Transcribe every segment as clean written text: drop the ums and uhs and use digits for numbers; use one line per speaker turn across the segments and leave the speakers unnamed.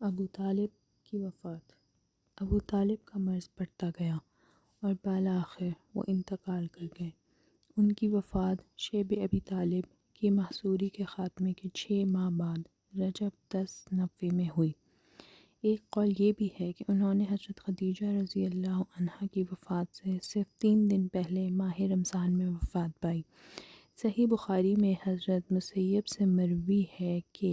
ابو طالب کی وفات۔ ابو طالب کا مرض بڑھتا گیا اور بالآخر وہ انتقال کر گئے۔ ان کی وفات شیب ابی طالب کی محصوری کے خاتمے کے 6 ماہ بعد رجب 1090 میں ہوئی۔ ایک قول یہ بھی ہے کہ انہوں نے حضرت خدیجہ رضی اللہ عنہا کی وفات سے صرف 3 دن پہلے ماہ رمضان میں وفات پائی۔ صحیح بخاری میں حضرت مسیب سے مروی ہے کہ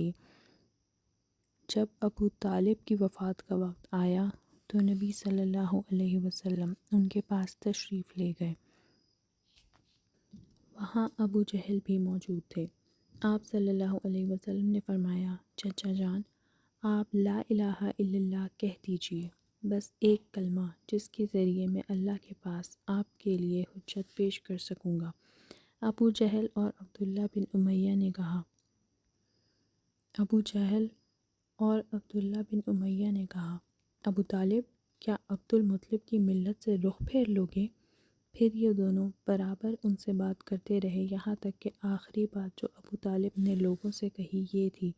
جب ابو طالب کی وفات کا وقت آیا تو نبی صلی اللہ علیہ وسلم ان کے پاس تشریف لے گئے۔ وہاں ابو جہل بھی موجود تھے۔ آپ صلی اللہ علیہ وسلم نے فرمایا، چچا جان، آپ لا الہ الا اللہ کہہ دیجئے، بس ایک کلمہ جس کے ذریعے میں اللہ کے پاس آپ کے لیے حجت پیش کر سکوں گا۔ ابو جہل اور عبداللہ بن امیہ نے کہا، ابو طالب، کیا عبد المطلب کی ملت سے رخ پھیر لوگے؟ پھر یہ دونوں برابر ان سے بات کرتے رہے، یہاں تک کہ آخری بات جو ابو طالب نے لوگوں سے کہی یہ تھی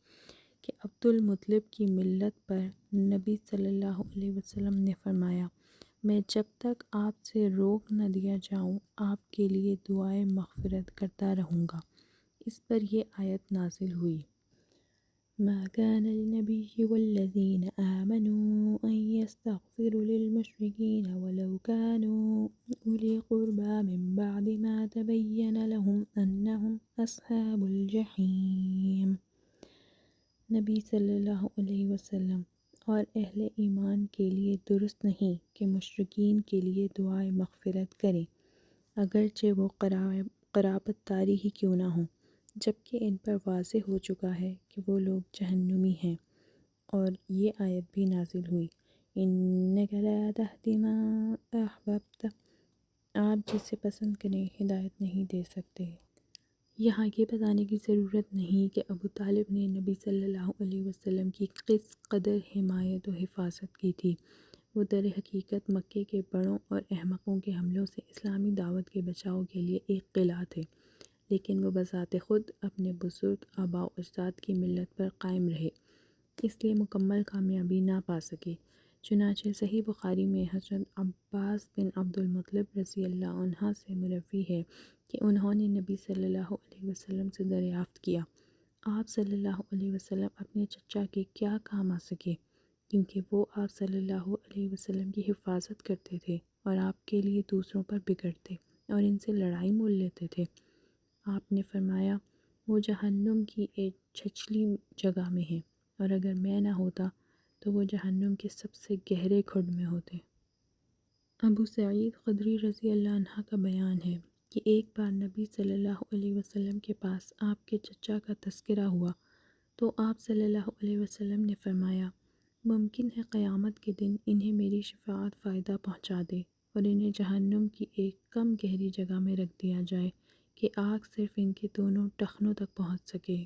کہ عبد المطلب کی ملت پر نبی صلی اللہ علیہ وسلم نے فرمایا، میں جب تک آپ سے روک نہ دیا جاؤں آپ کے لیے دعائے مغفرت کرتا رہوں گا۔ اس پر یہ آیت نازل ہوئی، ما كان للنبي والذين آمنوا أن يستغفروا للمشركين ولو كانوا أولي قربى من بعد ما تبين لهم أنهم أصحاب الجحيم۔ نبی صلی اللہ علیہ وسلم اور اہل ایمان کے لیے درست نہیں کہ مشرکین کے لیے دعائے مغفرت کریں، اگرچہ وہ قرابت داری ہی کیوں نہ ہوں، جبکہ ان پر واضح ہو چکا ہے کہ وہ لوگ جہنمی ہیں۔ اور یہ آیت بھی نازل ہوئی، اِنَّكَ لَا تَهْدِي مَن أَحْبَبْتَ، آپ جسے پسند کریں ہدایت نہیں دے سکتے۔ یہاں یہ بتانے کی ضرورت نہیں کہ ابو طالب نے نبی صلی اللہ علیہ وسلم کی کس قدر حمایت و حفاظت کی تھی۔ وہ در حقیقت مکے کے بڑوں اور احمقوں کے حملوں سے اسلامی دعوت کے بچاؤ کے لیے ایک قلعہ تھے، لیکن وہ بذات خود اپنے بزرگ آباء و اجداد کی ملت پر قائم رہے، اس لیے مکمل کامیابی نہ پا سکے۔ چنانچہ صحیح بخاری میں حضرت عباس بن عبد المطلب رضی اللہ عنہ سے مروی ہے کہ انہوں نے نبی صلی اللہ علیہ وسلم سے دریافت کیا، آپ صلی اللہ علیہ وسلم اپنے چچا کے کیا کام آ سکے، کیونکہ وہ آپ صلی اللہ علیہ وسلم کی حفاظت کرتے تھے اور آپ کے لیے دوسروں پر بگڑتے اور ان سے لڑائی مول لیتے تھے۔ آپ نے فرمایا، وہ جہنم کی ایک چھچلی جگہ میں ہیں، اور اگر میں نہ ہوتا تو وہ جہنم کے سب سے گہرے کھڈ میں ہوتے۔ ابو سعید خدری رضی اللہ عنہ کا بیان ہے کہ ایک بار نبی صلی اللہ علیہ وسلم کے پاس آپ کے چچا کا تذکرہ ہوا تو آپ صلی اللہ علیہ وسلم نے فرمایا، ممکن ہے قیامت کے دن انہیں میری شفاعت فائدہ پہنچا دے اور انہیں جہنم کی ایک کم گہری جگہ میں رکھ دیا جائے کہ آگ صرف ان کے دونوں ٹخنوں تک پہنچ سکے۔